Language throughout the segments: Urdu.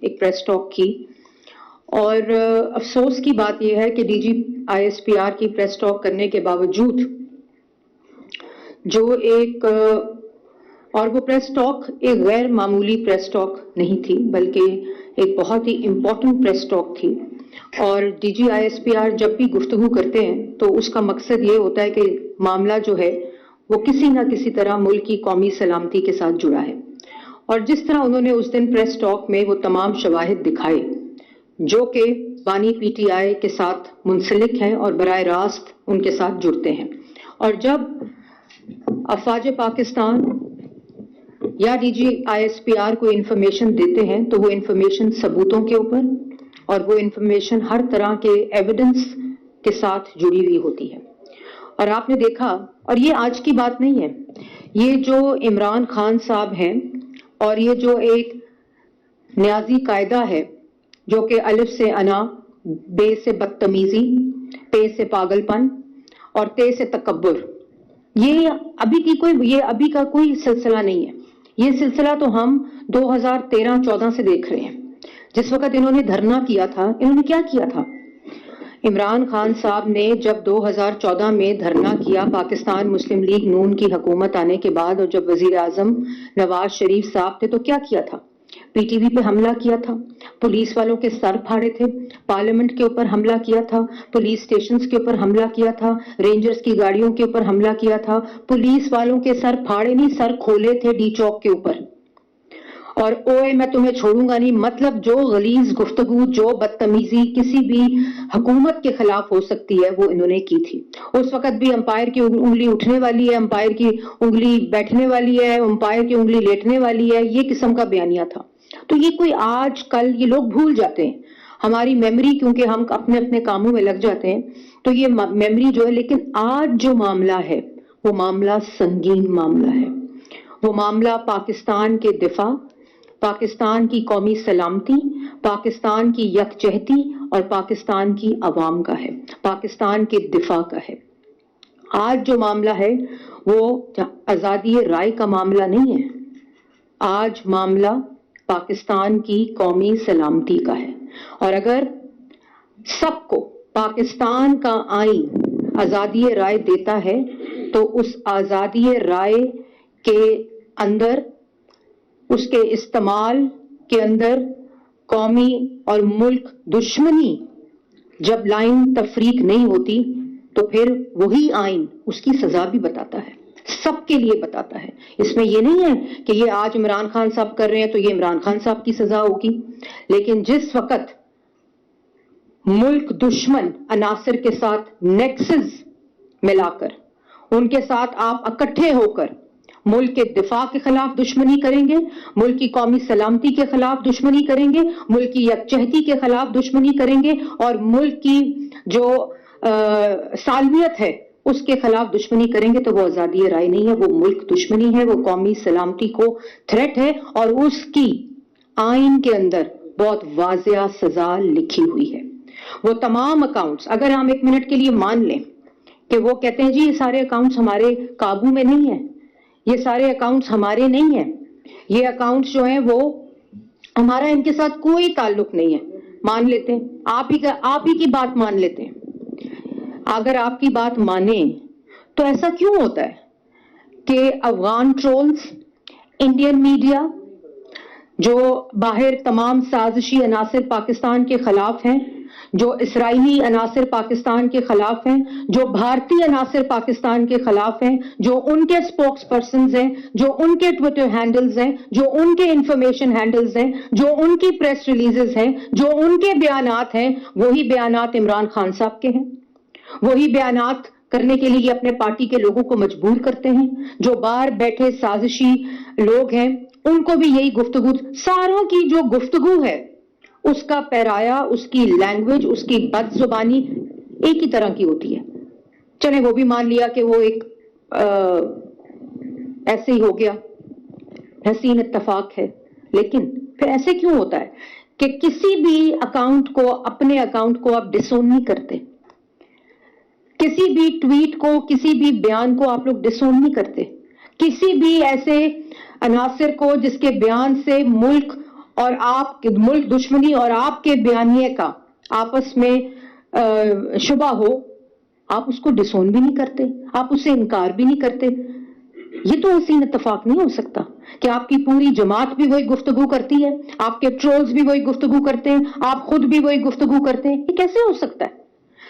ایک پریس ٹاک کی، اور افسوس کی بات یہ ہے کہ ڈی جی ISPR کی پریس ٹاک کرنے کے باوجود جو ایک اور وہ پریس ٹاک ایک غیر معمولی پریس ٹاک نہیں تھی بلکہ ایک بہت ہی امپورٹنٹ پریس ٹاک تھی. اور ڈی جی ISPR جب بھی گفتگو کرتے ہیں تو اس کا مقصد یہ ہوتا ہے کہ معاملہ جو ہے وہ کسی نہ کسی طرح ملک کی قومی سلامتی کے ساتھ جڑا ہے. اور جس طرح انہوں نے اس دن پریس ٹاک میں وہ تمام شواہد دکھائے جو کہ بانی PTI کے ساتھ منسلک ہیں اور براہ راست ان کے ساتھ جڑتے ہیں، اور جب افواج پاکستان یا ڈی جی ISPR کو انفارمیشن دیتے ہیں تو وہ انفارمیشن ثبوتوں کے اوپر اور وہ انفارمیشن ہر طرح کے ایویڈنس کے ساتھ جڑی ہوئی ہوتی ہے. اور آپ نے دیکھا، اور یہ آج کی بات نہیں ہے، یہ جو عمران خان صاحب ہیں اور یہ جو ایک نیازی قاعدہ ہے جو کہ الف سے انا، بے سے بدتمیزی، پے سے پاگل پن اور تے سے تکبر، یہ ابھی کا کوئی سلسلہ نہیں ہے. یہ سلسلہ تو ہم 2013-14 سے دیکھ رہے ہیں. جس وقت انہوں نے دھرنا کیا تھا، انہوں نے کیا کیا تھا؟ عمران خان صاحب نے جب 2014 میں دھرنا کیا پاکستان مسلم لیگ نون کی حکومت آنے کے بعد، اور جب وزیر اعظم نواز شریف صاحب تھے تو کیا کیا تھا؟ PTV پہ حملہ کیا تھا، پولیس والوں کے سر پھاڑے تھے، پارلیمنٹ کے اوپر حملہ کیا تھا، پولیس اسٹیشنز کے اوپر حملہ کیا تھا، رینجرز کی گاڑیوں کے اوپر حملہ کیا تھا، پولیس والوں کے سر پھاڑے نہیں، سر کھولے تھے ڈی چوک کے اوپر. اور اوے میں تمہیں چھوڑوں گا نہیں، مطلب جو غلیظ گفتگو، جو بدتمیزی کسی بھی حکومت کے خلاف ہو سکتی ہے وہ انہوں نے کی تھی. اس وقت بھی امپائر کی انگلی اٹھنے والی ہے، امپائر کی انگلی بیٹھنے والی ہے، امپائر کی انگلی لیٹنے والی ہے، یہ قسم کا بیانیہ تھا. تو یہ کوئی آج کل یہ لوگ بھول جاتے ہیں، ہماری میموری کیونکہ ہم اپنے اپنے کاموں میں لگ جاتے ہیں تو یہ میموری جو ہے. لیکن آج جو معاملہ ہے وہ معاملہ سنگین معاملہ ہے، وہ معاملہ پاکستان کے دفاع، پاکستان کی قومی سلامتی، پاکستان کی یکجہتی اور پاکستان کی عوام کا ہے، پاکستان کے دفاع کا ہے. آج جو معاملہ ہے وہ آزادی رائے کا معاملہ نہیں ہے، آج معاملہ پاکستان کی قومی سلامتی کا ہے. اور اگر سب کو پاکستان کا آئین آزادی رائے دیتا ہے تو اس آزادی رائے کے اندر، اس کے استعمال کے اندر قومی اور ملک دشمنی جب لائن تفریق نہیں ہوتی تو پھر وہی آئین اس کی سزا بھی بتاتا ہے، سب کے لیے بتاتا ہے. اس میں یہ نہیں ہے کہ یہ آج عمران خان صاحب کر رہے ہیں تو یہ عمران خان صاحب کی سزا ہوگی. لیکن جس وقت ملک دشمن عناصر کے ساتھ نیکسز ملا کر، ان کے ساتھ آپ اکٹھے ہو کر ملک کے دفاع کے خلاف دشمنی کریں گے، ملک کی قومی سلامتی کے خلاف دشمنی کریں گے، ملک کی یکجہتی کے خلاف دشمنی کریں گے، اور ملک کی جو سالمیت ہے اس کے خلاف دشمنی کریں گے، تو وہ آزادی رائے نہیں ہے، وہ ملک دشمنی ہے، وہ قومی سلامتی کو تھریٹ ہے. اور اس کی آئین کے اندر بہت واضح سزا لکھی ہوئی ہے. وہ تمام اکاؤنٹس، اگر ہم ایک منٹ کے لیے مان لیں کہ وہ کہتے ہیں جی یہ سارے اکاؤنٹس ہمارے قابو میں نہیں ہیں، یہ سارے اکاؤنٹس ہمارے نہیں ہیں، یہ اکاؤنٹس جو ہیں وہ ہمارا ان کے ساتھ کوئی تعلق نہیں ہے، مان لیتے ہیں، آپ ہی کی بات مان لیتے ہیں. اگر آپ کی بات مانیں تو ایسا کیوں ہوتا ہے کہ افغان ٹرولز، انڈین میڈیا جو باہر تمام سازشی عناصر پاکستان کے خلاف ہیں، جو اسرائیلی عناصر پاکستان کے خلاف ہیں، جو بھارتی عناصر پاکستان کے خلاف ہیں، جو ان کے سپوکس پرسنز ہیں، جو ان کے ٹویٹر ہینڈلز ہیں، جو ان کے انفارمیشن ہینڈلز ہیں، جو ان کی پریس ریلیزز ہیں، جو ان کے بیانات ہیں، وہی بیانات عمران خان صاحب کے ہیں، وہی بیانات کرنے کے لیے اپنے پارٹی کے لوگوں کو مجبور کرتے ہیں. جو باہر بیٹھے سازشی لوگ ہیں ان کو بھی یہی گفتگو، ساروں کی جو گفتگو ہے اس کا پیرایا، اس کی لینگویج، اس کی بد زبانی ایک ہی طرح کی ہوتی ہے. چلیں وہ بھی مان لیا کہ وہ ایک ایسے ہی ہو گیا، حسین اتفاق ہے. لیکن پھر ایسے کیوں ہوتا ہے کہ کسی بھی اکاؤنٹ کو، اپنے اکاؤنٹ کو آپ ڈسون نہیں کرتے، کسی بھی ٹویٹ کو، کسی بھی بیان کو آپ لوگ ڈسون نہیں کرتے، کسی بھی ایسے عناصر کو جس کے بیان سے ملک اور آپ ملک دشمنی اور آپ کے بیانیے کا آپس میں شبہ ہو، آپ اس کو ڈسون بھی نہیں کرتے، آپ اس سے انکار بھی نہیں کرتے. یہ تو حسین اتفاق نہیں ہو سکتا کہ آپ کی پوری جماعت بھی وہی گفتگو کرتی ہے، آپ کے ٹرولز بھی وہی گفتگو کرتے ہیں، آپ خود بھی وہی گفتگو کرتے ہیں. یہ کیسے ہو سکتا ہے؟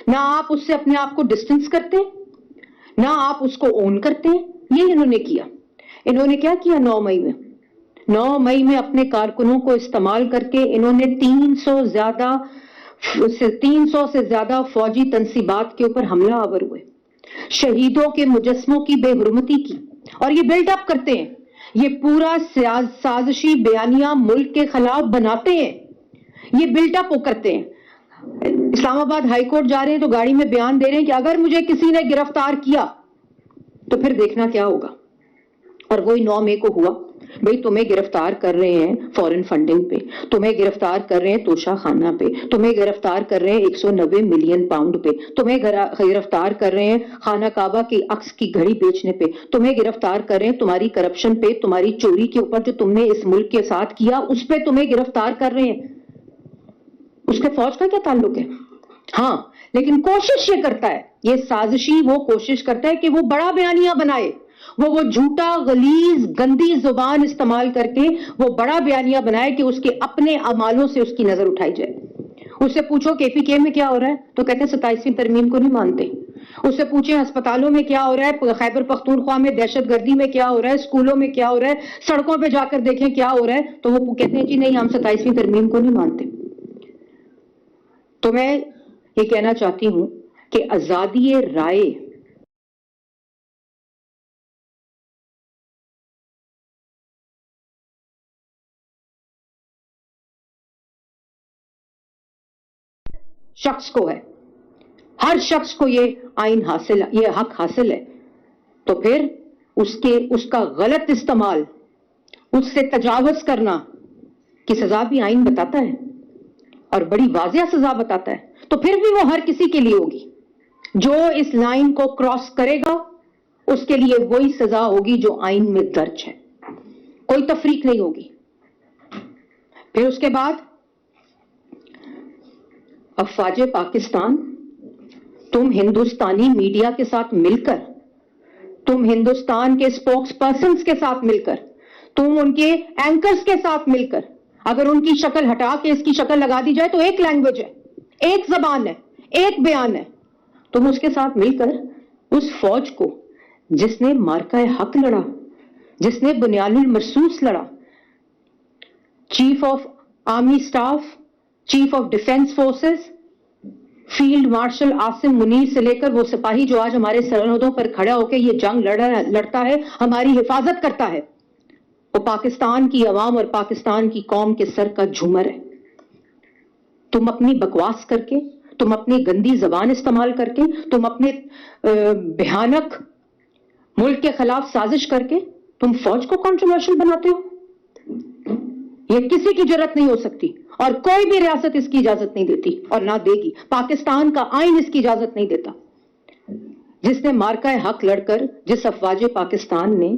نہ آپ اس سے اپنے آپ کو ڈسٹنس کرتے نہ آپ اس کو اون کرتے ہیں. یہ انہوں نے کیا. انہوں نے کیا کیا 9 مئی میں اپنے کارکنوں کو استعمال کر کے انہوں نے 300 سے زیادہ فوجی تنصیبات کے اوپر حملہ آور ہوئے، شہیدوں کے مجسموں کی بے حرمتی کی، اور یہ بلڈ اپ کرتے ہیں. یہ پورا سازشی بیانیہ ملک کے خلاف بناتے ہیں، یہ بلڈ اپ کرتے ہیں. اسلام آباد ہائی کورٹ جا رہے ہیں تو گاڑی میں بیان دے رہے ہیں کہ اگر مجھے کسی نے گرفتار کیا تو پھر دیکھنا کیا ہوگا. اور وہی 9 مئی کو ہوا. بھئی تمہیں گرفتار کر رہے ہیں فورن فنڈنگ پہ، تمہیں گرفتار کر رہے ہیں توشہ خانہ پہ، تمہیں گرفتار کر رہے ہیں 190 ملین پاؤنڈ پہ، تمہیں گرفتار کر رہے ہیں خانہ کعبہ کی عکس کی گھڑی بیچنے پہ، تمہیں گرفتار کر رہے ہیں تمہاری کرپشن پہ، تمہاری چوری کے اوپر جو تم نے اس ملک کے ساتھ کیا اس پہ تمہیں گرفتار کر رہے ہیں. اس کے فوج کا کیا تعلق ہے؟ ہاں لیکن کوشش یہ کرتا ہے، یہ سازشی وہ کوشش کرتا ہے کہ وہ بڑا بیانیہ بنائے، وہ جھوٹا غلیظ گندی زبان استعمال کر کے وہ بڑا بیانیہ بنائے کہ اس کے اپنے اعمالوں سے اس کی نظر اٹھائی جائے. اس سے پوچھو کہ پی کے میں کیا ہو رہا ہے تو کہتے ہیں 27ویں ترمیم کو نہیں مانتے. اس سے پوچھیں ہسپتالوں میں کیا ہو رہا ہے، خیبر پختونخوا میں دہشت گردی میں کیا ہو رہا ہے، اسکولوں میں کیا ہو رہا ہے، سڑکوں پہ جا کر دیکھیں کیا ہو رہا ہے، تو وہ کہتے ہیں جی نہیں ہم 27ویں ترمیم کو نہیں مانتے. تو میں یہ کہنا چاہتی ہوں کہ آزادی رائے شخص کو ہے، ہر شخص کو یہ آئین حاصل، یہ حق حاصل ہے. تو پھر اس کا غلط استعمال، اس سے تجاوز کرنا کی سزا بھی آئین بتاتا ہے اور بڑی واضح سزا بتاتا ہے. تو پھر بھی وہ ہر کسی کے لیے ہوگی. جو اس لائن کو کراس کرے گا اس کے لیے وہی سزا ہوگی جو آئین میں درج ہے، کوئی تفریق نہیں ہوگی. پھر اس کے بعد افواج پاکستان، تم ہندوستانی میڈیا کے ساتھ مل کر، تم ہندوستان کے اسپوکس پرسنز کے ساتھ مل کر، تم ان کے اینکرز کے ساتھ مل کر، اگر ان کی شکل ہٹا کے اس کی شکل لگا دی جائے تو ایک لینگویج ہے، ایک زبان ہے، ایک بیان ہے، تم اس کے ساتھ مل کر اس فوج کو جس نے مارکہ حق لڑا، جس نے بنیان المرصوص لڑا، chief of army staff, chief of defence forces, field marshal Asim Munir سے لے کر وہ سپاہی جو آج ہمارے سرحدوں پر کھڑا ہو کے یہ جنگ لڑتا ہے، ہماری حفاظت کرتا ہے، وہ پاکستان کی عوام اور پاکستان کی قوم کے سر کا جھومر ہے. تم اپنی بکواس کر کے، تم اپنی گندی زبان استعمال کر کے، تم اپنے بھیانک ملک کے خلاف سازش کر کے تم فوج کو کنٹروورشل بناتے ہو. یہ کسی کی جرات نہیں ہو سکتی اور کوئی بھی ریاست اس کی اجازت نہیں دیتی اور نہ دے گی. پاکستان کا آئین اس کی اجازت نہیں دیتا. جس نے مارکہ حق لڑ کر، جس افواج پاکستان نے،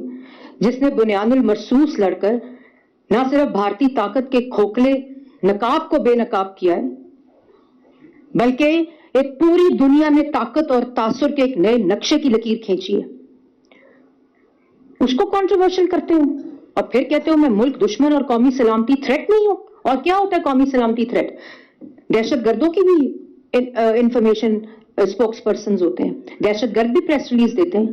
جس نے بنیان المرصوص لڑ کر نہ صرف بھارتی طاقت کے کھوکھلے نقاب کو بے نقاب کیا ہے بلکہ ایک پوری دنیا میں طاقت اور تاثر کے ایک نئے نقشے کی لکیر کھینچی ہے، اس کو کنٹروورشل کرتے ہوں اور پھر کہتے ہو میں ملک دشمن اور قومی سلامتی تھریٹ نہیں ہوں. اور کیا ہوتا ہے قومی سلامتی تھریٹ؟ دہشت گردوں کی بھی انفارمیشن اسپوکس پرسنز ہوتے ہیں، دہشت گرد بھی پریس ریلیز دیتے ہیں،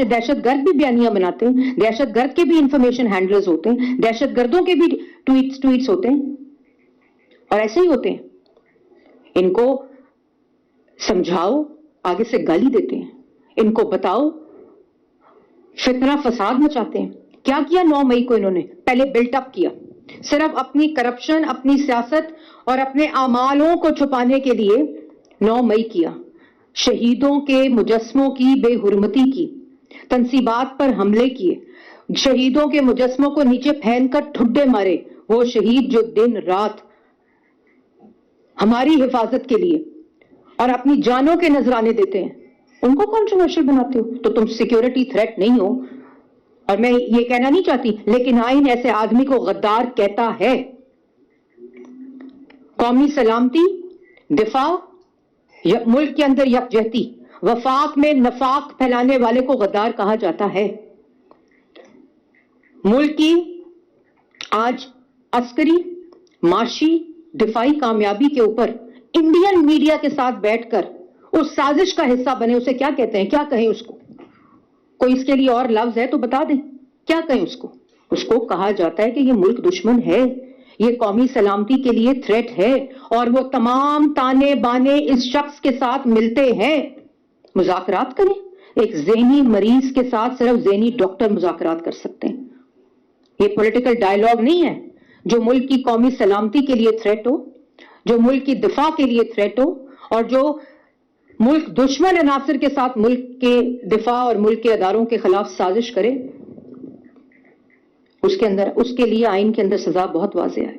دہشت گرد بھی بیانیہ بناتے ہیں، دہشت گرد کے بھی انفارمیشن ہینڈلرز ہوتے ہیں، دہشت گردوں کے بھی ٹویٹس ہوتے ہیں اور ایسے ہی ہوتے ہیں. ان کو سمجھاؤ، آگے سے گالی دیتے ہیں، ان کو بتاؤ، فتنہ فساد مچاتے ہیں. کیا کیا 9 مئی کو انہوں نے؟ پہلے بلٹ اپ کیا، صرف اپنی کرپشن، اپنی سیاست اور اپنے اعمالوں کو چھپانے کے لیے 9 مئی کیا. شہیدوں کے مجسموں کی بے حرمتی کی، تنصیبات پر حملے کیے، شہیدوں کے مجسموں کو نیچے پھینک کر ٹھڈے مارے. وہ شہید جو دن رات ہماری حفاظت کے لیے اور اپنی جانوں کے نذرانے دیتے ہیں، ان کو کنٹروورشل بناتے ہو. تو تم سیکیورٹی تھریٹ نہیں ہو. اور میں یہ کہنا نہیں چاہتی لیکن آئین ایسے آدمی کو غدار کہتا ہے. قومی سلامتی, دفاع, ملک کے اندر یکجہتی. وفاق میں نفاق پھیلانے والے کو غدار کہا جاتا ہے. ملک کی آج عسکری, معاشی, دفاعی کامیابی کے اوپر انڈین میڈیا کے ساتھ بیٹھ کر اس سازش کا حصہ بنے, اسے کیا کہتے ہیں, کیا کہیں اس کو؟ کوئی اس کے لیے اور لفظ ہے تو بتا دیں, کیا کہیں اس کو؟ اس کو کہا جاتا ہے کہ یہ ملک دشمن ہے, یہ قومی سلامتی کے لیے تھریٹ ہے, اور وہ تمام تانے بانے اس شخص کے ساتھ ملتے ہیں. مذاکرات کریں. ایک ذہنی مریض کے ساتھ صرف ذہنی ڈاکٹر مذاکرات کر سکتے ہیں. یہ پولیٹیکل ڈائیلاگ نہیں ہے. جو ملک کی قومی سلامتی کے لیے تھریٹ ہو, جو ملک کی دفاع کے لیے تھریٹ ہو, اور جو ملک دشمن عناصر کے ساتھ ملک کے دفاع اور ملک کے اداروں کے خلاف سازش کرے, اس کے لیے آئین کے اندر سزا بہت واضح ہے.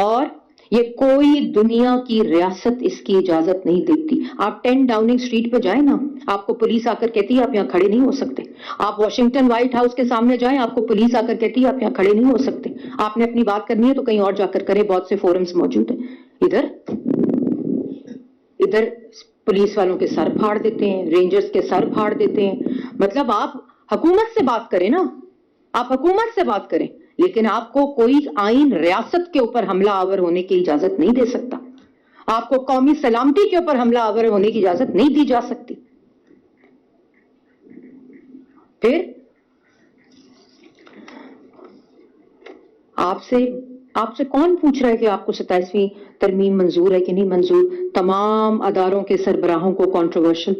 اور یہ کوئی دنیا کی ریاست اس کی اجازت نہیں دیتی. آپ 10 ڈاؤننگ اسٹریٹ پہ جائیں نا, آپ کو پولیس آ کر کہتی ہے آپ یہاں کھڑے نہیں ہو سکتے. آپ واشنگٹن وائٹ ہاؤس کے سامنے جائیں, آپ کو پولیس آ کر کہتی ہے آپ یہاں کھڑے نہیں ہو سکتے. آپ نے اپنی بات کرنی ہے تو کہیں اور جا کر کریں, بہت سے فورمز موجود ہیں. ادھر پولیس والوں کے سر پھاڑ دیتے ہیں, رینجرز کے سر پھاڑ دیتے ہیں. مطلب آپ حکومت سے بات کریں نا, آپ حکومت سے بات کریں, لیکن آپ کو کوئی آئین ریاست کے اوپر حملہ آور ہونے کی اجازت نہیں دے سکتا. آپ کو قومی سلامتی کے اوپر حملہ آور ہونے کی اجازت نہیں دی جا سکتی. پھر آپ سے کون پوچھ رہا ہے کہ آپ کو 27ویں ترمیم منظور ہے کہ نہیں منظور؟ تمام اداروں کے سربراہوں کو کنٹروورشل,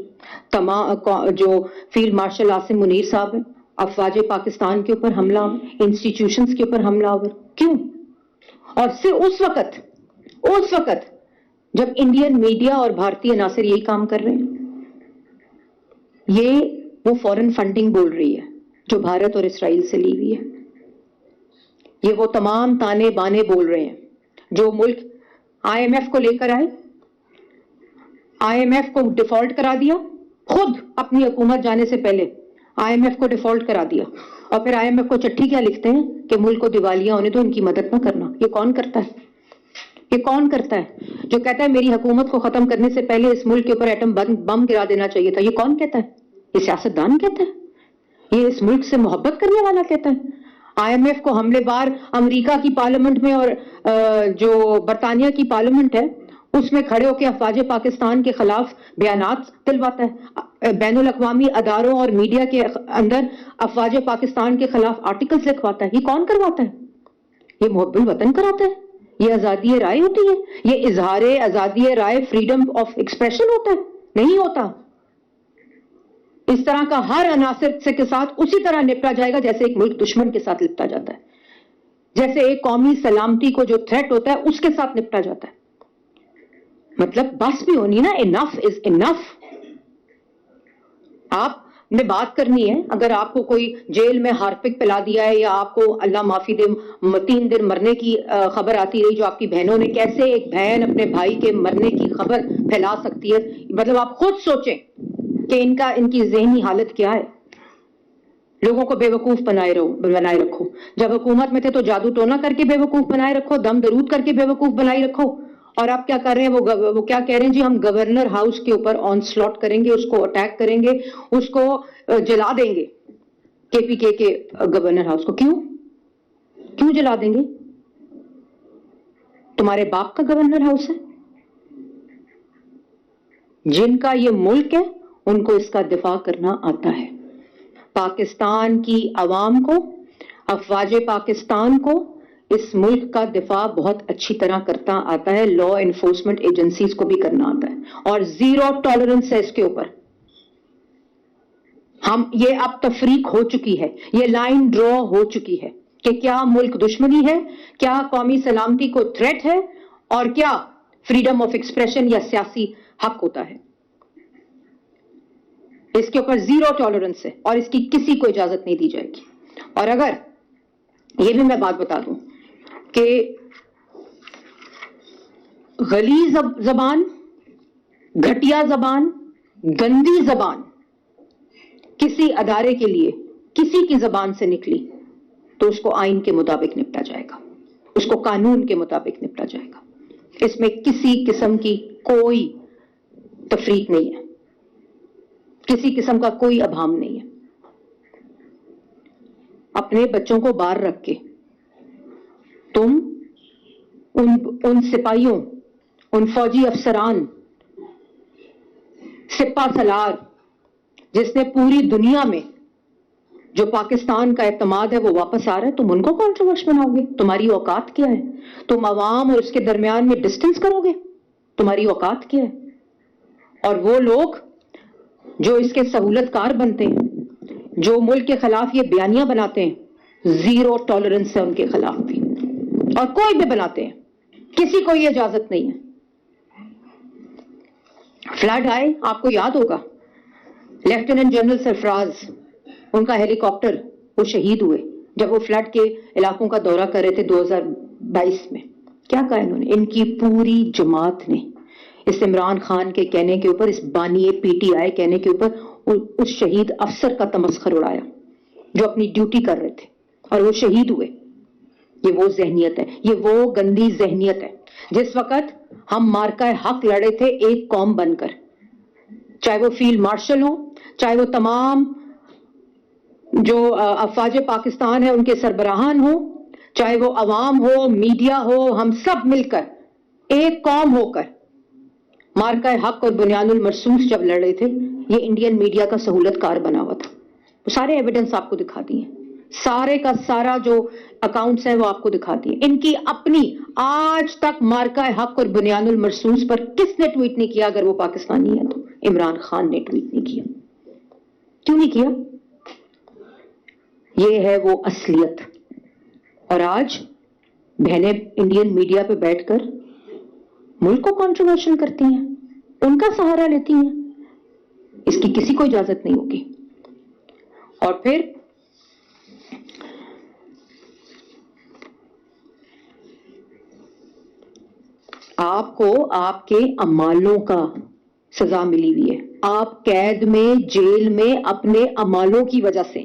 جو فیلڈ مارشل عاصم منیر صاحب ہیں, افواج پاکستان کے اوپر حملہ, انسٹیٹیوشنز کے اوپر حملہ آور. کیوں؟ اور صرف اس وقت جب انڈین میڈیا اور بھارتی عناصر یہی کام کر رہے ہیں. یہ وہ فورن فنڈنگ بول رہی ہے جو بھارت اور اسرائیل سے لی ہوئی ہے. یہ وہ تمام تانے بانے بول رہے ہیں جو ملک آئی ایم ایف کو لے کر آئے, آئی ایم ایف کو ڈیفالٹ کرا دیا, خود اپنی حکومت جانے سے پہلے آئی ایم ایف کو ڈیفالٹ کرا دیا, اور پھر آئی ایم ایف کو چٹھی کیا لکھتے ہیں کہ ملک کو دیوالیہ ہونے دو, ان کی مدد نہ کرنا. یہ کون کرتا ہے؟ یہ کون کرتا ہے جو کہتا ہے میری حکومت کو ختم کرنے سے پہلے اس ملک کے اوپر ایٹم بم گرا دینا چاہیے تھا؟ یہ کون کہتا ہے؟ یہ سیاستدان کہتا ہے؟ یہ اس ملک سے محبت کرنے والا کہتا ہے؟ آئی ایم ایف کو حملے بار امریکہ کی پارلیمنٹ میں اور جو برطانیہ کی پارلیمنٹ ہے اس میں کھڑے ہو کے افواج پاکستان کے خلاف بیانات دلواتا ہے, بین الاقوامی اداروں اور میڈیا کے اندر افواج پاکستان کے خلاف آرٹیکلز لکھواتا ہے. یہ کون کرواتا ہے؟ یہ محب الوطن کراتا ہے. یہ آزادی رائے ہوتی ہے؟ یہ اظہار آزادی رائے, فریڈم آف ایکسپریشن ہوتا ہے؟ نہیں ہوتا. اس طرح کا ہر عناصر کے ساتھ اسی طرح نپٹا جائے گا جیسے ایک ملک دشمن کے ساتھ نپٹا جاتا ہے, جیسے ایک قومی سلامتی کو جو تھریٹ ہوتا ہے اس کے ساتھ نپٹا جاتا ہے. مطلب بس بھی ہونی نا, انف از انف. آپ نے بات کرنی ہے, اگر آپ کو کوئی جیل میں ہارپک پلا دیا ہے, یا آپ کو اللہ معافی دے 3 دن مرنے کی خبر آتی رہی, جو آپ کی بہنوں نے, کیسے ایک بہن اپنے بھائی کے مرنے کی خبر پھیلا سکتی ہے؟ مطلب آپ خود سوچیں کہ ان کی ذہنی حالت کیا ہے. لوگوں کو بے وقوف بنائے رکھو. جب حکومت میں تھے تو جادو ٹونا کر کے بے وقوف بنائے رکھو, دم درود کر کے بے وقوف بنائے رکھو. اور آپ کیا کر رہے ہیں؟ وہ کیا کہہ رہے ہیں جی ہم گورنر ہاؤس کے اوپر آن سلاٹ کریں گے, اس کو اٹیک کریں گے, اس کو جلا دیں گے. کے پی کے گورنر ہاؤس کو کیوں جلا دیں گے؟ تمہارے باپ کا گورنر ہاؤس ہے. جن کا یہ ملک ہے ان کو اس کا دفاع کرنا آتا ہے. پاکستان کی عوام کو, افواج پاکستان کو اس ملک کا دفاع بہت اچھی طرح کرتا آتا ہے. لا انفورسمنٹ ایجنسیز کو بھی کرنا آتا ہے, اور زیرو ٹالرنس ہے اس کے اوپر. یہ اب تفریق ہو چکی ہے, یہ لائن ڈرا ہو چکی ہے کہ کیا ملک دشمنی ہے, کیا قومی سلامتی کو تھریٹ ہے, اور کیا فریڈم آف ایکسپریشن یا سیاسی حق ہوتا ہے. اس کے اوپر زیرو ٹالرنس ہے, اور اس کی کسی کو اجازت نہیں دی جائے گی. اور اگر یہ بھی میں بات بتا دوں کہ غلیظ زبان, گھٹیا زبان, گندی زبان کسی ادارے کے لیے کسی کی زبان سے نکلی تو اس کو آئین کے مطابق نپٹا جائے گا, اس کو قانون کے مطابق نپٹا جائے گا. اس میں کسی قسم کی کوئی تفریق نہیں ہے, کسی قسم کا کوئی ابہام نہیں ہے. اپنے بچوں کو باہر رکھ کے تم ان سپاہیوں, ان فوجی افسران, سپہ سالار جس نے پوری دنیا میں جو پاکستان کا اعتماد ہے وہ واپس آ رہا ہے, تم ان کو کنٹروورس بناؤ گے؟ تمہاری اوقات کیا ہے؟ تم عوام اور اس کے درمیان میں ڈسٹنس کرو گے؟ تمہاری اوقات کیا ہے؟ اور وہ لوگ جو اس کے سہولت کار بنتے ہیں, جو ملک کے خلاف یہ بیانیاں بناتے ہیں, زیرو ٹالرنس ہے ان کے خلاف بھی, اور کوئی بھی بناتے ہیں, کسی کو یہ اجازت نہیں ہے. فلڈ آئے, آپ کو یاد ہوگا لیفٹیننٹ جنرل سرفراز, ان کا ہیلی کاپٹر, وہ شہید ہوئے جب وہ فلڈ کے علاقوں کا دورہ کر رہے تھے 2022 میں. کیا کہا انہوں نے؟ ان کی پوری جماعت نے اس عمران خان کے کہنے کے اوپر, اس بانی پی ٹی آئی کہنے کے اوپر اس شہید افسر کا تمسخر اڑایا جو اپنی ڈیوٹی کر رہے تھے اور وہ شہید ہوئے. یہ وہ ذہنیت ہے, یہ وہ گندی ذہنیت ہے. جس وقت ہم مارکہ حق لڑے تھے ایک قوم بن کر, چاہے وہ فیلڈ مارشل ہو, چاہے وہ تمام جو افواج پاکستان ہے ان کے سربراہان ہو, چاہے وہ عوام ہو, میڈیا ہو, ہم سب مل کر ایک قوم ہو کر مارکہ حق اور بنیاد المرصوص جب لڑ رہے تھے, یہ انڈین میڈیا کا سہولت کار بنا ہوا تھا. وہ سارے ایویڈنس آپ کو دکھا دیے, سارے کا سارا جو اکاؤنٹس ہیں وہ آپ کو دکھا دیے. ان کی اپنی آج تک مارکہ حق اور بنیاد المرصوص پر کس نے ٹویٹ نہیں کیا؟ اگر وہ پاکستانی ہے تو عمران خان نے ٹویٹ نہیں کیا. کیوں نہیں کیا؟ یہ ہے وہ اصلیت. اور آج بہنیں انڈین میڈیا پہ بیٹھ کر ملک کو کنٹروورشل کرتی ہیں, ان کا سہارا لیتی ہیں. اس کی کسی کو اجازت نہیں ہوگی. اور پھر آپ کو آپ کے اعمالوں کا سزا ملی ہوئی ہے. آپ قید میں, جیل میں اپنے اعمالوں کی وجہ سے.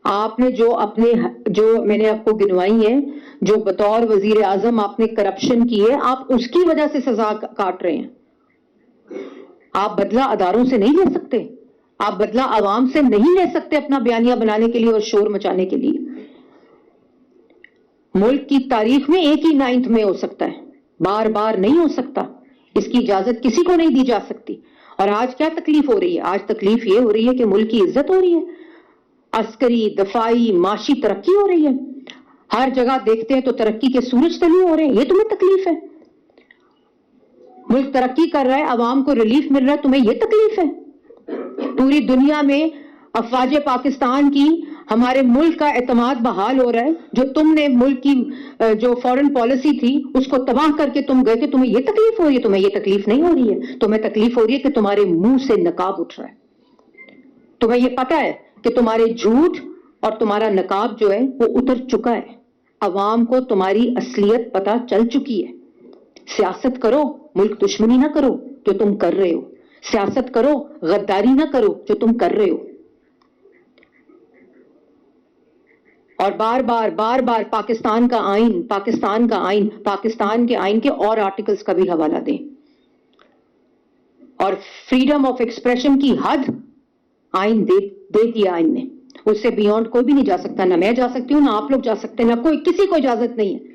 آپ نے جو میں نے آپ کو گنوائی ہے, جو بطور وزیر اعظم آپ نے کرپشن کی ہے, آپ اس کی وجہ سے سزا کاٹ رہے ہیں. آپ بدلہ اداروں سے نہیں لے سکتے, آپ بدلہ عوام سے نہیں لے سکتے اپنا بیانیہ بنانے کے لیے اور شور مچانے کے لیے. ملک کی تاریخ میں ایک ہی 9 میں ہو سکتا ہے, بار بار نہیں ہو سکتا. اس کی اجازت کسی کو نہیں دی جا سکتی. اور آج کیا تکلیف ہو رہی ہے؟ آج تکلیف یہ ہو رہی ہے کہ ملک کی عزت ہو رہی ہے, عسکری, دفاعی, معاشی ترقی ہو رہی ہے. ہر جگہ دیکھتے ہیں تو ترقی کے سورج طلوع ہو رہے ہیں. یہ تمہیں تکلیف ہے؟ ملک ترقی کر رہا ہے, عوام کو ریلیف مل رہا ہے, تمہیں یہ تکلیف ہے؟ پوری دنیا میں افواج پاکستان کی ہمارے ملک کا اعتماد بحال ہو رہا ہے. جو تم نے ملک کی جو فورن پالیسی تھی اس کو تباہ کر کے تم گئے تھے, تمہیں یہ تکلیف ہو رہی ہے؟ تمہیں یہ تکلیف نہیں ہو رہی ہے. تمہیں تکلیف ہو رہی ہے کہ تمہارے منہ سے نقاب اٹھ رہا ہے. تمہیں یہ پتا ہے کہ تمہارے جھوٹ اور تمہارا نقاب جو ہے وہ اتر چکا ہے. عوام کو تمہاری اصلیت پتا چل چکی ہے. سیاست کرو, ملک دشمنی نہ کرو جو تم کر رہے ہو. سیاست کرو, غداری نہ کرو جو تم کر رہے ہو. اور بار بار پاکستان کا آئین, پاکستان کے آئین کے اور آرٹیکلز کا بھی حوالہ دیں. اور فریڈم آف ایکسپریشن کی حد آئین دے دیا آئین نے. اس سے بیونڈ کوئی بھی نہیں جا سکتا. نہ میں جا سکتی ہوں, نہ آپ لوگ جا سکتے, نہ کوئی, کسی کو اجازت نہیں ہے.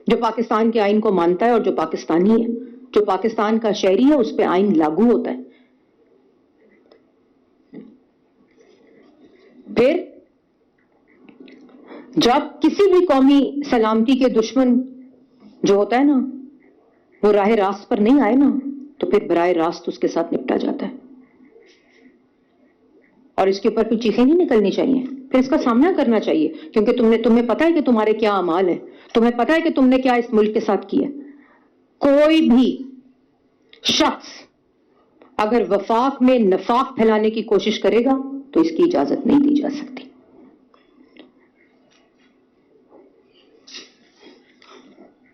جو پاکستان کے آئین کو مانتا ہے اور جو پاکستانی ہے, جو پاکستان کا شہری ہے, اس پہ آئین لاگو ہوتا ہے. پھر جب کسی بھی قومی سلامتی کے دشمن جو ہوتا ہے نا, وہ راہ راست پر نہیں آئے نا, تو پھر براہ راست اس کے ساتھ نپٹا جاتا ہے. اور اس کے اوپر کوئی چیخیں نہیں نکلنی چاہیے, پھر اس کا سامنا کرنا چاہیے. کیونکہ تمہیں پتا ہے کہ تمہارے کیا اعمال ہیں, تمہیں پتا ہے کہ تم نے کیا اس ملک کے ساتھ کیا. کوئی بھی شخص اگر وفاق میں نفاق پھیلانے کی کوشش کرے گا تو اس کی اجازت نہیں دی جا سکتی.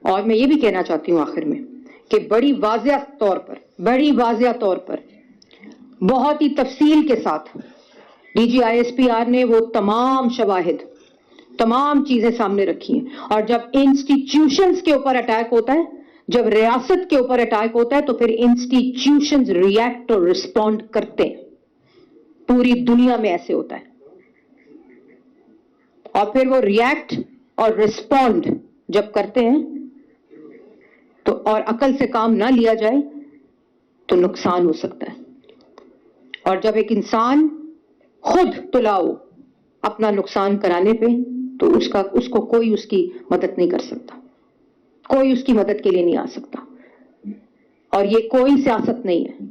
اور میں یہ بھی کہنا چاہتی ہوں آخر میں کہ بڑی واضح طور پر بہت ہی تفصیل کے ساتھ D G I S P R نے وہ تمام شواہد, تمام چیزیں سامنے رکھی ہیں. اور جب انسٹیٹیوشنز کے اوپر اٹیک ہوتا ہے جب ریاست کے اوپر اٹیک ہوتا ہے تو پھر انسٹیٹیوشنز ریئیکٹ اور رسپونڈ کرتے ہیں. پوری دنیا میں ایسے ہوتا ہے. اور پھر وہ ریئیکٹ اور رسپونڈ جب کرتے ہیں تو اور عقل سے کام نہ لیا جائے تو نقصان ہو سکتا ہے. اور جب ایک انسان خود تلاؤ اپنا نقصان کرانے پہ تو اس کو کوئی اس کی مدد نہیں کر سکتا, کوئی اس کی مدد کے لیے نہیں آ سکتا. اور یہ کوئی سیاست نہیں ہے.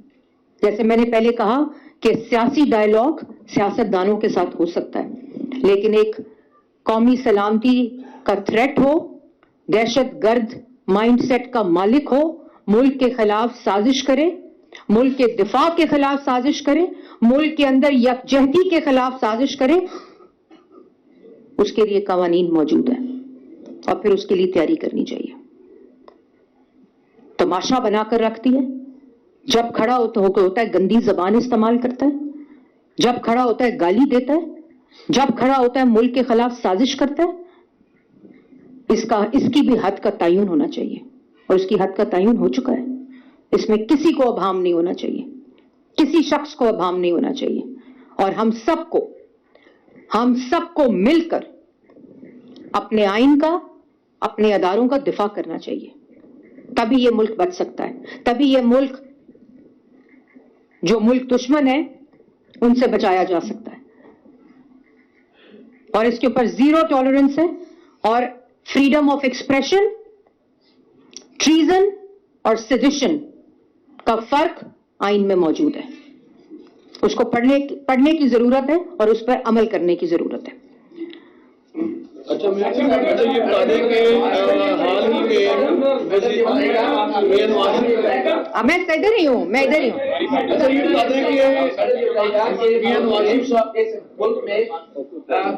جیسے میں نے پہلے کہا کہ سیاسی ڈائیلاگ سیاست دانوں کے ساتھ ہو سکتا ہے, لیکن ایک قومی سلامتی کا تھریٹ ہو, دہشت گرد مائنڈ سیٹ کا مالک ہو, ملک کے خلاف سازش کرے, ملک کے دفاع کے خلاف سازش کرے, ملک کے اندر یکجہتی کے خلاف سازش کرے, اس کے لیے قوانین موجود ہیں اور پھر اس کے لیے تیاری کرنی چاہیے. تماشا بنا کر رکھتی ہے. جب کھڑا ہوتا ہے گندی زبان استعمال کرتا ہے, جب کھڑا ہوتا ہے گالی دیتا ہے, جب کھڑا ہوتا ہے ملک کے خلاف سازش کرتا ہے. اس کی بھی حد کا تعین ہونا چاہیے اور اس کی حد کا تعین ہو چکا ہے. اس میں کسی کو ابہام نہیں ہونا چاہیے, کسی شخص کو ابہام نہیں ہونا چاہیے. اور ہم سب کو مل کر اپنے آئین کا, اپنے اداروں کا دفاع کرنا چاہیے. تبھی یہ ملک بچ سکتا ہے, تبھی یہ ملک جو ملک دشمن ہے ان سے بچایا جا سکتا ہے. اور اس کے اوپر زیرو ٹالرنس ہے. اور فریڈم آف ایکسپریشن, ٹریزن اور سیڈیشن کا فرق آئین میں موجود ہے. اس کو پڑھنے کی ضرورت ہے اور اس پر عمل کرنے کی ضرورت ہے. اچھا یہ بتا دیں کہ حال ہی میں ادھر ہی ہوں. اچھا یہ بتا دیں کہ ملک میں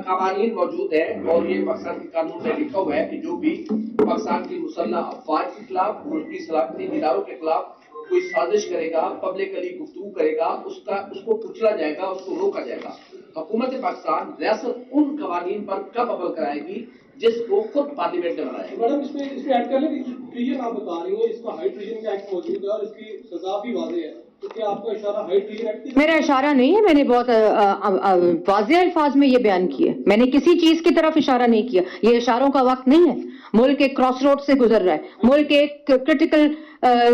قوانین موجود ہے اور یہ پاکستان کے قانون میں لکھا ہوا ہے کہ جو بھی پاکستان کی مسلح افواج کے خلاف, ملک کی سلامتی اداروں کے خلاف کوئی سازش کرے گا, پبلکلی گفتگو کرے گا, اس کو کچلا جائے گا, اس کو روکا جائے گا. حکومت پاکستان ریاست ان قوانین پر کب عمل کرائے گی جس کو خود پارلیمنٹ نے بنایا ہے. میڈم اس میں ایڈ کر لیں کہ ٹریجن آپ بتا رہی ہو, اس کا ہائی ٹریجن کا ایکٹ موجود ہے اور اس کی سزا بھی واضح ہے, تو کیا آپ کا اشارہ ہائی ٹریجن ایکٹ کی؟ میرا اشارہ نہیں ہے, میں نے بہت واضح الفاظ میں یہ بیان کیے. میں نے کسی چیز کی طرف اشارہ نہیں کیا. یہ اشاروں کا وقت نہیں ہے. ملک ایک کراس روڈ سے گزر رہا ہے, ملک ایک کرٹیکل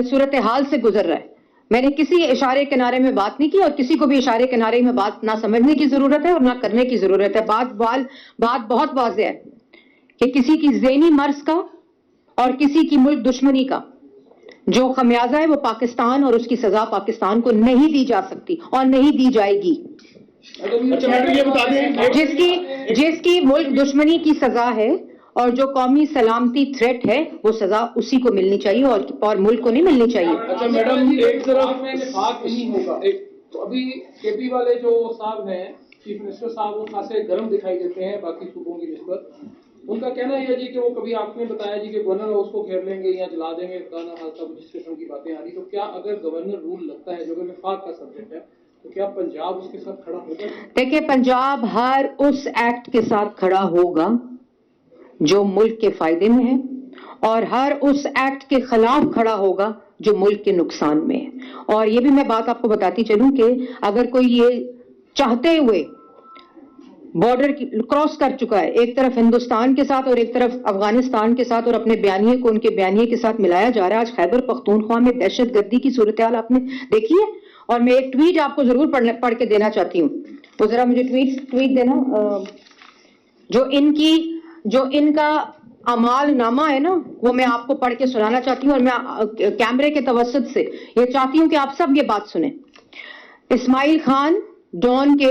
صورتحال سے گزر رہا ہے. میں نے کسی اشارے کنارے میں بات نہیں کی اور کسی کو بھی اشارے کنارے میں بات نہ سمجھنے کی ضرورت ہے اور نہ کرنے کی ضرورت ہے. بات بہت واضح ہے کہ کسی کی ذہنی مرض کا اور کسی کی ملک دشمنی کا جو خمیازہ ہے وہ پاکستان اور اس کی سزا پاکستان کو نہیں دی جا سکتی اور نہیں دی جائے گی. جس کی ملک دشمنی کی سزا ہے اور جو قومی سلامتی تھریٹ ہے وہ سزا اسی کو ملنی چاہیے اور ملک کو نہیں ملنی چاہیے. اچھا میڈم ایک طرف میں اتفاق نہیں ہوگا. تو ابھی کے پی والے جو صاحب ہیں چیف منسٹر صاحب, وہ خاصے گرم دکھائی دیتے ہیں باقی صوبوں کی نسبت. ان کا کہنا ہے جی کہ وہ کبھی آپ نے بتایا جی کہ گورنر ہاؤس کو گھیر لیں گے یا جلا دیں گے, کچھ قسم کی باتیں آ رہی. تو کیا اگر گورنر رول لگتا ہے جو کہ وفاق کا سبجیکٹ ہے تو کیا پنجاب اس کے ساتھ کھڑا ہوگا؟ دیکھیں, پنجاب ہر اس ایکٹ کے ساتھ کھڑا ہوگا جو ملک کے فائدے میں ہے اور ہر اس ایکٹ کے خلاف کھڑا ہوگا جو ملک کے نقصان میں ہے. اور یہ بھی میں بات آپ کو بتاتی چلوں کہ اگر کوئی یہ چاہتے ہوئے بارڈر کراس کر چکا ہے, ایک طرف ہندوستان کے ساتھ اور ایک طرف افغانستان کے ساتھ, اور اپنے بیانیے کو ان کے بیانیے کے ساتھ ملایا جا رہا ہے. آج خیبر پختونخوا میں دہشت گردی کی صورتحال آپ نے دیکھی ہے, اور میں ایک ٹویٹ آپ کو ضرور پڑھ کے دینا چاہتی ہوں. وہ ذرا مجھے ٹویٹ دینا, جو ان کا اعمال نامہ ہے نا, وہ میں آپ کو پڑھ کے سنانا چاہتی ہوں. اور میں کیمرے کے توسط سے یہ چاہتی ہوں کہ آپ سب یہ بات سنیں. اسماعیل خان ڈان کے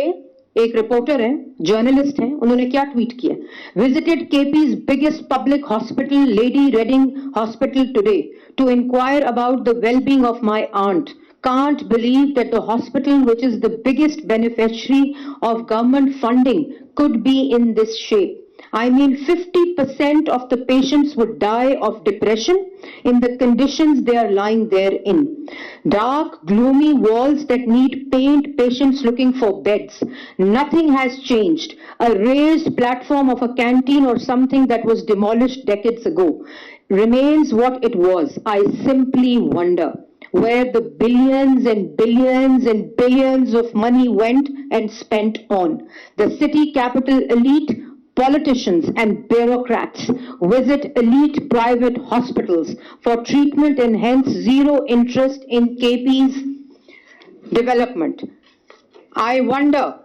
ایک رپورٹر ہیں, جرنلسٹ ہیں, انہوں نے کیا ٹویٹ کیا. Visited K P's biggest public hospital Lady Reading Hospital today to enquire about the well-being of my aunt. Can't believe that the hospital, which is the biggest beneficiary of government funding, could be in this shape. I mean, 50% of the patients would die of depression in the conditions they are lying there in. Dark, gloomy walls that need paint, patients looking for beds. Nothing has changed. A raised platform of a canteen or something that was demolished decades ago. remains what it was, I simply wonder where the billions and billions and billions of money went and spent on. The city capital elite, politicians and bureaucrats visit elite private hospitals for treatment and hence zero interest in KP's development. I wonder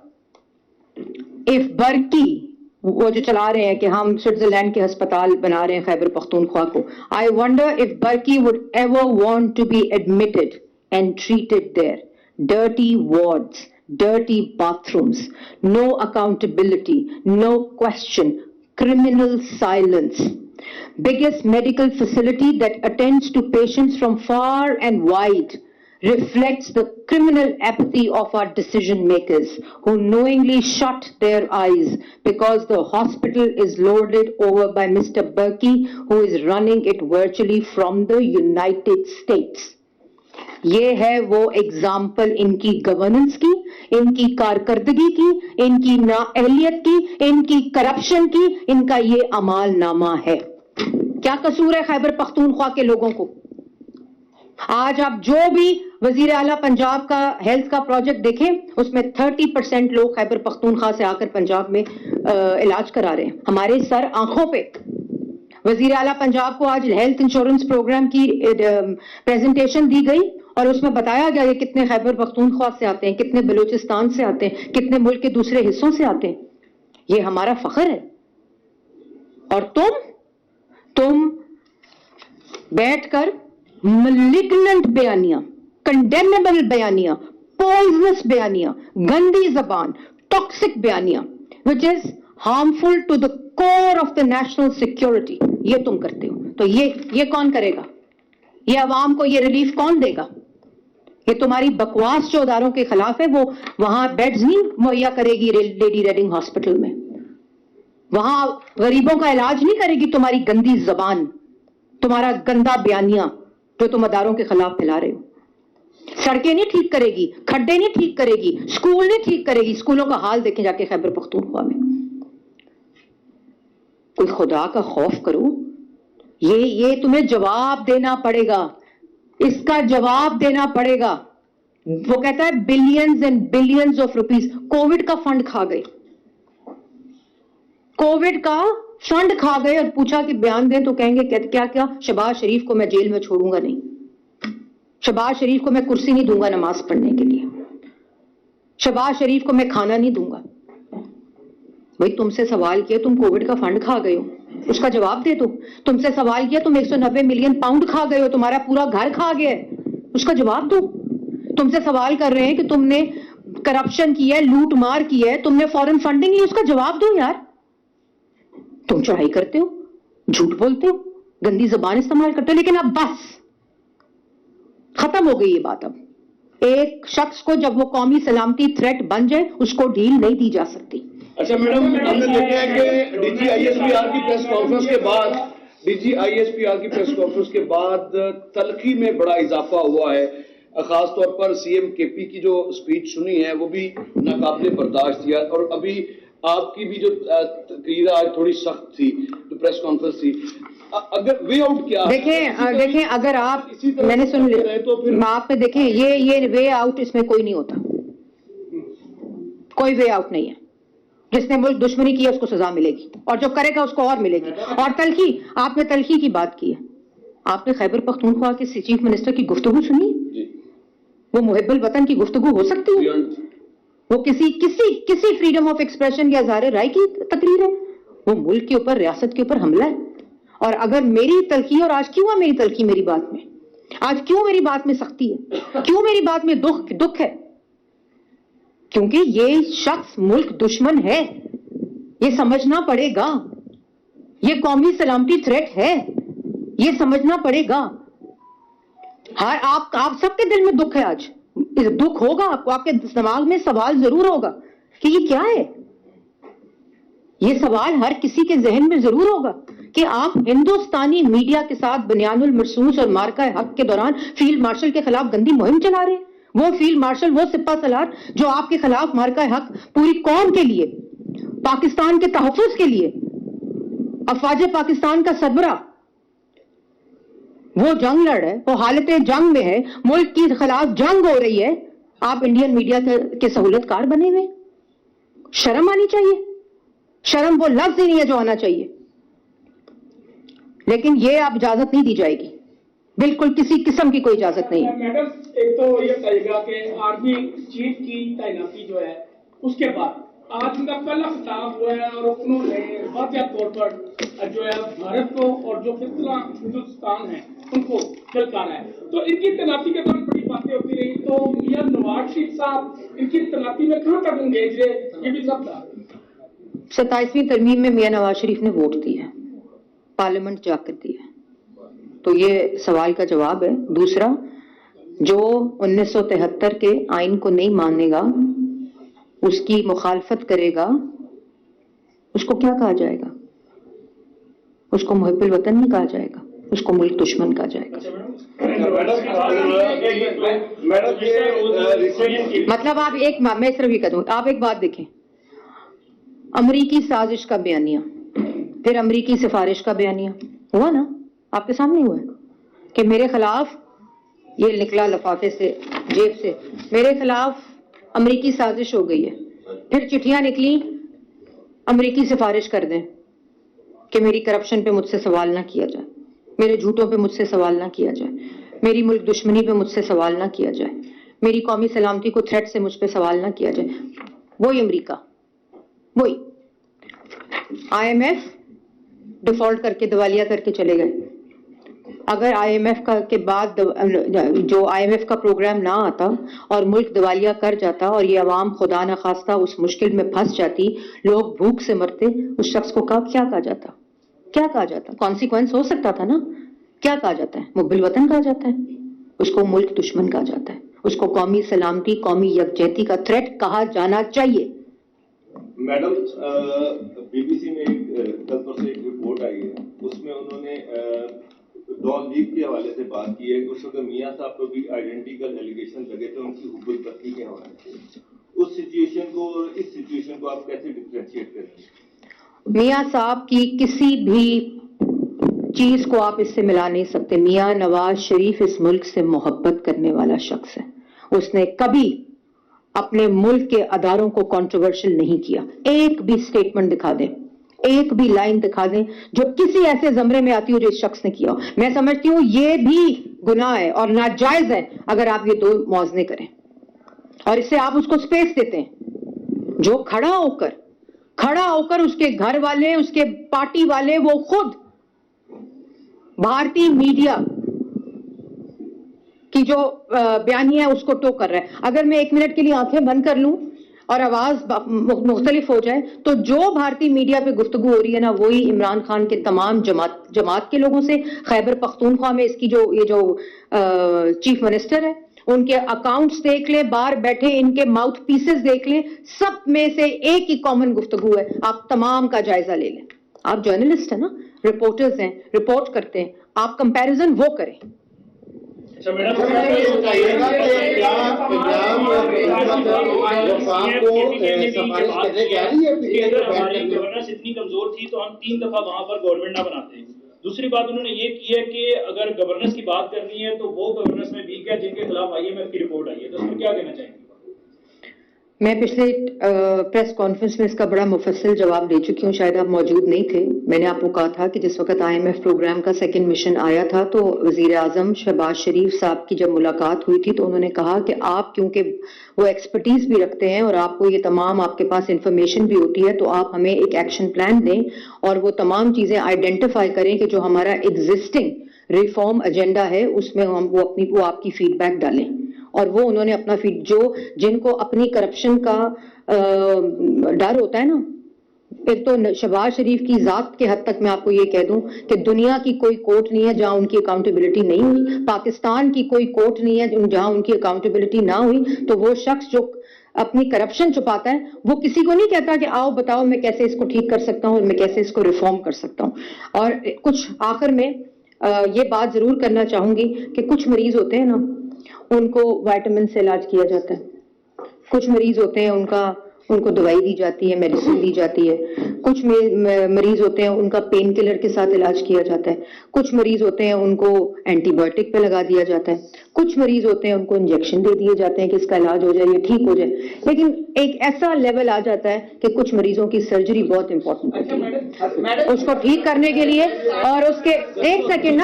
if Barki, وہ جو چلا رہے ہیں کہ ہم سوئٹزرلینڈ کے ہسپتال بنا رہے ہیں خیبر پختونخوا کو, I wonder if Barki would ever want to be admitted and treated there. Dirty wards, dirty bathrooms, no accountability, no question, criminal silence. Biggest medical facility that attends to patients from far and wide reflects the criminal apathy of our decision makers who knowingly shut their eyes because the hospital is lorded over by Mr. Barki, who is running it virtually from the United States. یہ ہے وہ ایگزامپل ان کی گورننس کی, ان کی کارکردگی کی, ان کی نااہلیت کی, ان کی کرپشن کی, ان کا یہ اعمال نامہ ہے. کیا قصور ہے خیبر پختونخوا کے لوگوں کو؟ آج آپ جو بھی وزیر اعلیٰ پنجاب کا ہیلتھ کا پروجیکٹ دیکھیں, اس میں 30% لوگ خیبر پختونخوا سے آ کر پنجاب میں علاج کرا رہے ہیں. ہمارے سر آنکھوں پہ وزیر اعلیٰ پنجاب کو آج ہیلتھ انشورنس پروگرام کی پریزنٹیشن دی گئی اور اس میں بتایا گیا کہ کتنے خیبر پختونخوا سے آتے ہیں, کتنے بلوچستان سے آتے ہیں, کتنے ملک کے دوسرے حصوں سے آتے ہیں. یہ ہمارا فخر ہے. اور تم بیٹھ کر malignant بیانیاں, condemnable بیانیاں, poisonous بیانیاں, گندی زبان, toxic بیانیاں, which is harmful to the core of the national security, یہ تم کرتے ہو. تو یہ کون کرے گا؟ یہ عوام کو یہ ریلیف کون دے گا؟ یہ تمہاری بکواس جو اداروں کے خلاف ہے, وہ وہاں بیڈز نہیں مہیا کرے گی لیڈی ریڈنگ ہاسپٹل میں, وہاں غریبوں کا علاج نہیں کرے گی تمہاری گندی زبان, تمہارا گندا بیانیاں جو تم اداروں کے خلاف پھیلا رہے ہو. سڑکیں نہیں ٹھیک کرے گی, کھڈے نہیں ٹھیک کرے گی, اسکول نہیں ٹھیک کرے گی. اسکولوں کا حال دیکھیں جا کے خیبر پختونخوا میں. کوئی خدا کا خوف کرو. یہ تمہیں جواب دینا پڑے گا, اس کا جواب دینا پڑے گا. وہ کہتا ہے billions and billions of rupees. Covid کا فنڈ کھا گئے, کووڈ کا فنڈ کھا گئے, اور پوچھا کہ بیان دیں تو کہیں گے کیا شہباز شریف کو میں جیل میں چھوڑوں گا نہیں, شہباز شریف کو میں کرسی نہیں دوں گا نماز پڑھنے کے لیے, شہباز شریف کو میں کھانا نہیں دوں گا. بھئی تم سے سوال کیا تم کووڈ کا فنڈ کھا گئے ہو, اس کا جواب دے دو. تم سے سوال کیا تم 190 ملین پاؤنڈ کھا گئے ہو, تمہارا پورا گھر کھا گیا ہے, اس کا جواب دو. تم سے سوال کر رہے ہیں کہ تم نے کرپشن کی ہے, لوٹ مار کی ہے, تم نے فورن فنڈنگ لی, اس کا جواب دو یار. تم چڑھائی کرتے ہو, جھوٹ بولتے ہو, گندی زبان استعمال کرتے ہو, لیکن اب بس ختم ہو گئی یہ بات. اب ایک شخص کو جب وہ قومی سلامتی تھریٹ بن جائے, اس کو ڈھیل نہیں دی جا سکتی. اچھا میڈم, ہم نے دیکھا ہے کہ D G I S P R کی پریس کانفرنس کے بعد تلخی میں بڑا اضافہ ہوا ہے. خاص طور پر سی ایم کے پی کی جو اسپیچ سنی ہے وہ بھی ناقابل برداشت تھی, اور ابھی آپ کی بھی جو تقریر آج تھوڑی سخت تھی, جو پریس کانفرنس تھی, اگر وے آؤٹ کیا دیکھیں اگر آپ میں نے سن لیا تو آپ میں دیکھیں یہ وے آؤٹ اس میں کوئی نہیں ہوتا, کوئی وے آؤٹ نہیں ہے. جس نے ملک دشمنی کی ہے اس کو سزا ملے گی, اور جو کرے گا اس کو اور ملے گی. اور تلخی, آپ نے تلخی کی بات کی ہے. آپ نے خیبر پختونخوا کے چیف منسٹر کی گفتگو سنی؟ وہ محب الوطن کی گفتگو ہو سکتی ہے؟ وہ کسی فریڈم آف ایکسپریشن یا اظہار رائے کی تقریر ہے؟ وہ ملک کے اوپر, ریاست کے اوپر حملہ ہے. اور اگر میری تلخی, اور آج کیوں ہے میری تلخی میری بات میں, آج کیوں میری بات میں سختی ہے, کیوں میری بات میں دکھ ہے؟ کیونکہ یہ شخص ملک دشمن ہے, یہ سمجھنا پڑے گا. یہ قومی سلامتی تھریٹ ہے, یہ سمجھنا پڑے گا. آپ سب کے دل میں دکھ ہے آج, دکھ ہوگا آپ کو, آپ کے دماغ میں سوال ضرور ہوگا کہ یہ کیا ہے. یہ سوال ہر کسی کے ذہن میں ضرور ہوگا کہ آپ ہندوستانی میڈیا کے ساتھ بنیان المرصوص اور مارکہ حق کے دوران فیلڈ مارشل کے خلاف گندی مہم چلا رہے ہیں. وہ فیلڈ مارشل, وہ سپاہ سالار جو آپ کے خلاف مارکہ حق پوری قوم کے لیے, پاکستان کے تحفظ کے لیے, افواج پاکستان کا سربراہ وہ جنگ لڑ ہے, وہ حالت جنگ میں ہے, ملک کے خلاف جنگ ہو رہی ہے, آپ انڈین میڈیا کے سہولت کار بنے ہوئے. شرم آنی چاہیے, شرم وہ لفظ ہی نہیں ہے جو آنا چاہیے. لیکن یہ اب اجازت نہیں دی جائے گی, بالکل کسی قسم کی کوئی اجازت نہیں ہے. میڈم ایک تو یہ کہے گا کہ آرمی چیف کی تعیناتی جو ہے اس کے بعد آج ان کا پہلا خطاب ہوا ہے اور انہوں نے واضح طور پر جو ہے بھارت کو اور جو فضلہ ہندوستان ہے ان کو دلکارا ہے. تو ان کی تعیناتی کے دوران بڑی باتیں ہوتی رہی, تو میاں نواز شریف صاحب ان کی تعیناتی میں کہاں تک انگیج رہے, یہ بھی سب تھا. 27ویں ترمیم میں میاں نواز شریف نے ووٹ دیا ہے, پارلیمنٹ جا کر دیا ہے, تو یہ سوال کا جواب ہے. دوسرا, جو 1973 کے آئین کو نہیں مانے گا, اس کی مخالفت کرے گا, اس کو کیا کہا جائے گا؟ اس کو محب الوطن نہیں کہا جائے گا, اس کو ملک دشمن کہا جائے گا. مطلب آپ ایک, میں صرف یہ کہہ دوں, آپ ایک بات دیکھیں, امریکی سازش کا بیانیہ, پھر امریکی سفارش کا بیانیہ ہوا نا, آپ کے سامنے ہوا ہے کہ میرے خلاف, یہ نکلا لفافے سے, جیب سے, میرے خلاف امریکی سازش ہو گئی ہے. پھر چٹھیاں نکلی, امریکی سفارش کر دیں کہ میری کرپشن پہ مجھ سے سوال نہ کیا جائے, میرے جھوٹوں پہ مجھ سے سوال نہ کیا جائے, میری ملک دشمنی پہ مجھ سے سوال نہ کیا جائے, میری قومی سلامتی کو تھریٹ سے مجھ پہ سوال نہ کیا جائے. وہی امریکہ, وہی IMF ڈیفالٹ کر کے دیوالیہ کر کے چلے گئے. اگر IMF کے بعد جو IMF کا پروگرام نہ آتا اور ملک دیوالیہ کر جاتا اور یہ عوام خدا نخواستہ اس مشکل میں پھنس جاتی, لوگ بھوک سے مرتے, اس شخص کو کیا کہا جاتا, کیا کہا جاتا؟ کانسیکوینس ہو سکتا تھا نا. کیا کہا جاتا ہے؟ محب الوطن کہا جاتا ہے, اس کو ملک دشمن کہا جاتا ہے, اس کو قومی سلامتی, قومی یکجہتی کا تھریٹ کہا جانا چاہیے. میڈم BBC میں کل پر سے ایک رپورٹ آئی ہے, اس میں انہوں نے ڈان لیگ کے حوالے سے بات کی ہے کہ اس وقت میاں صاحب کو بھی آئیڈینٹیکل ایلیگیشن لگے تھے ان کی حب البتی کے حوالے سے. اس سچویشن کو اور اس سچویشن کو آپ کیسے ڈفرینشیٹ کریں گے؟ میاں صاحب کی کسی بھی چیز کو آپ اس سے ملا نہیں سکتے. میاں نواز شریف اس ملک سے محبت کرنے والا شخص ہے. اس نے کبھی اپنے ملک کے اداروں کو کنٹروورشل نہیں کیا. ایک بھی سٹیٹمنٹ دکھا دیں, ایک بھی لائن دکھا دیں جو کسی ایسے زمرے میں آتی ہو جو اس شخص نے کیا ہو. میں سمجھتی ہوں یہ بھی گناہ ہے اور ناجائز ہے اگر آپ یہ دو موازنے کریں, اور اس سے آپ اس کو سپیس دیتے ہیں. جو کھڑا ہو کر اس کے گھر والے, اس کے پارٹی والے, وہ خود بھارتی میڈیا کی جو بیانیہ ہے اس کو ٹو کر رہا ہے. اگر میں 1 منٹ کے لیے آنکھیں بند کر لوں اور آواز مختلف ہو جائے, تو جو بھارتی میڈیا پہ گفتگو ہو رہی ہے نا, وہی عمران خان کے تمام جماعت کے لوگوں سے, خیبر پختونخوا میں اس کی یہ جو چیف منسٹر ہے, ان کے اکاؤنٹس دیکھ لیں, باہر بیٹھے ان کے ماؤتھ پیسز دیکھ لیں, سب میں سے ایک ہی کامن گفتگو ہے. آپ تمام کا جائزہ لے لیں. آپ جرنلسٹ ہیں نا, رپورٹرز ہیں, رپورٹ کرتے ہیں, آپ کمپیریزن وہ کریں. گورننس اتنی کمزور تھی تو ہم 3 دفعہ وہاں پر گورنمنٹ نہ بناتے. دوسری بات انہوں نے یہ کی ہے کہ اگر گورننس کی بات کرنی ہے تو وہ گورننس میں ویک ہے جن کے خلاف IMF کی رپورٹ آئی ہے. تو اس میں کیا کہنا چاہیں گے؟ میں پچھلے پریس کانفرنس میں اس کا بڑا مفصل جواب دے چکی ہوں, شاید آپ موجود نہیں تھے. میں نے آپ کو کہا تھا کہ جس وقت IMF پروگرام کا 2nd مشن آیا تھا تو وزیر اعظم شہباز شریف صاحب کی جب ملاقات ہوئی تھی تو انہوں نے کہا کہ آپ کیونکہ وہ ایکسپرٹیز بھی رکھتے ہیں اور آپ کو یہ تمام آپ کے پاس انفارمیشن بھی ہوتی ہے, تو آپ ہمیں ایک ایکشن پلان دیں اور وہ تمام چیزیں آئیڈینٹیفائی کریں کہ جو ہمارا ایگزسٹنگ ریفارم ایجنڈا ہے اس میں ہم وہ آپ کی فیڈ بیک ڈالیں. اور وہ انہوں نے اپنا جن کو اپنی کرپشن کا ڈر ہوتا ہے نا, ایک تو شہباز شریف کی ذات کے حد تک میں آپ کو یہ کہہ دوں کہ دنیا کی کوئی کورٹ نہیں ہے جہاں ان کی اکاؤنٹیبلٹی نہیں ہوئی, پاکستان کی کوئی کورٹ نہیں ہے جہاں ان کی اکاؤنٹیبلٹی نہ ہوئی. تو وہ شخص جو اپنی کرپشن چھپاتا ہے وہ کسی کو نہیں کہتا کہ آؤ بتاؤ میں کیسے اس کو ٹھیک کر سکتا ہوں اور میں کیسے اس کو ریفارم کر سکتا ہوں. اور کچھ آخر میں یہ بات ضرور کرنا چاہوں گی کہ کچھ مریض ہوتے ہیں نا, ان کو وائٹامن سے علاج کیا جاتا ہے. کچھ مریض ہوتے ہیں ان کا ان کو دوائی دی جاتی ہے, میڈیسن دی جاتی ہے. کچھ مریض ہوتے ہیں ان کا پین کلر کے ساتھ علاج کیا جاتا ہے, کچھ مریض ہوتے ہیں ان کو اینٹی بایوٹک پہ لگا دیا جاتا ہے, کچھ مریض ہوتے ہیں ان کو انجیکشن دے دیے جاتے ہیں کہ اس کا علاج ہو جائے, یہ ٹھیک ہو جائے. لیکن ایک ایسا لیول آ جاتا ہے کہ کچھ مریضوں کی سرجری بہت امپورٹنٹ ہوتی ہے اس کو ٹھیک کرنے کے لیے, اور اس کے ایک سیکنڈ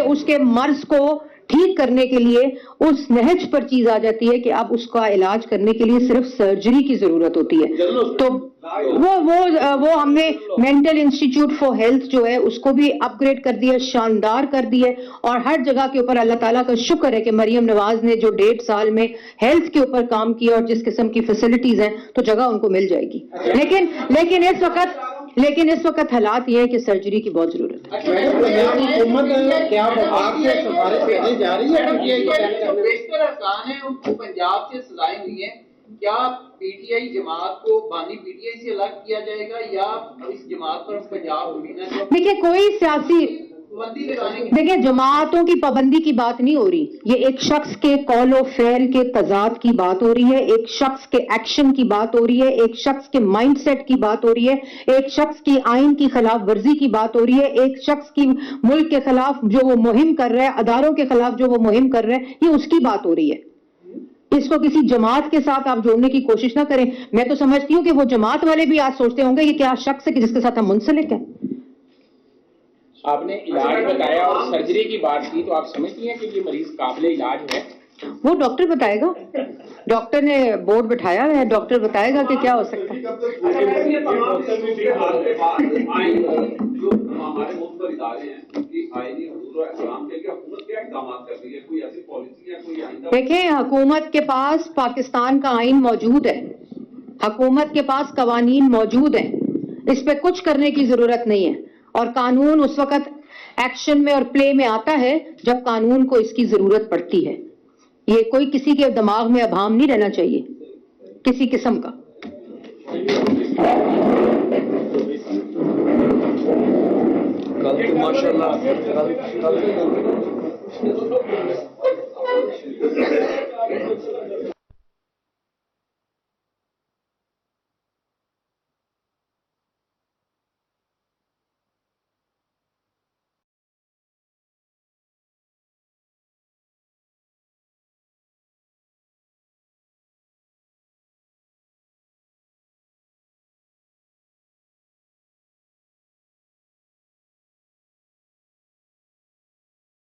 اس کے مرض کو ٹھیک کرنے کے لیے اس نہج پر چیز آ جاتی ہے کہ اب اس کا علاج کرنے کے لیے صرف سرجری کی ضرورت ہوتی ہے. تو وہ ہم نے مینٹل انسٹیٹیوٹ فار ہیلتھ جو ہے اس کو بھی اپ گریڈ کر دیا, شاندار کر دیا, اور ہر جگہ کے اوپر اللہ تعالیٰ کا شکر ہے کہ مریم نواز نے جو 1.5 سال میں ہیلتھ کے اوپر کام کیا اور جس قسم کی فیسلٹیز ہیں تو جگہ ان کو مل جائے گی. لیکن اس وقت حالات یہ ہے کہ سرجری کی بہت ضرورت ہے. حکومت کیا آپ سے سفارش کرنے جا رہی ہے؟ جو بیشتر ارکان ہیں ان کو پنجاب سے سزائیں ہوئی ہیں, کیا پی ٹی آئی جماعت کو بانی پی ٹی آئی سے الگ کیا جائے گا یا اس جماعت پر پنجاب مبینہ دیکھیں کوئی سیاسی پابندی لگانے کی؟ دیکھیں جماعتوں کی پابندی کی بات نہیں ہو رہی, یہ ایک شخص کے قول و فعل کے تضاد کی بات ہو رہی ہے, ایک شخص کے ایکشن کی بات ہو رہی ہے, ایک شخص کے مائنڈ سیٹ کی بات ہو رہی ہے, ایک شخص کی آئین کی خلاف ورزی کی بات ہو رہی ہے, ایک شخص کی ملک کے خلاف جو وہ مہم کر رہا ہے, اداروں کے خلاف جو وہ مہم کر رہا ہے, یہ اس کی بات ہو رہی ہے. اس کو کسی جماعت کے ساتھ آپ جوڑنے کی کوشش نہ کریں. میں تو سمجھتی ہوں کہ وہ جماعت والے بھی آج سوچتے ہوں گے یہ کیا شخص ہے کہ جس کے ساتھ ہم منسلک ہیں. آپ نے علاج بتایا اور سرجری کی بات کی, تو آپ سمجھتی ہیں کہ یہ مریض قابل علاج ہے؟ وہ ڈاکٹر بتائے گا, ڈاکٹر نے بورڈ بٹھایا ہے, ڈاکٹر بتائے گا کہ کیا ہو سکتا ہے. جو ہمارے ملک پر ادارے ہیں ان کی آئینی حضور و احترام کے لیے حکومت کیا اقدامات کر رہی ہے؟ کوئی ایسی پالیسی یا کوئی آئندہ؟ دیکھیں حکومت کے پاس پاکستان کا آئین موجود ہے, حکومت کے پاس قوانین موجود ہیں, اس پہ کچھ کرنے کی ضرورت نہیں ہے. اور قانون اس وقت ایکشن میں اور پلے میں آتا ہے جب قانون کو اس کی ضرورت پڑتی ہے. یہ کوئی کسی کے دماغ میں ابہام نہیں رہنا چاہیے کسی قسم کا. کل تو ماشاءاللہ کل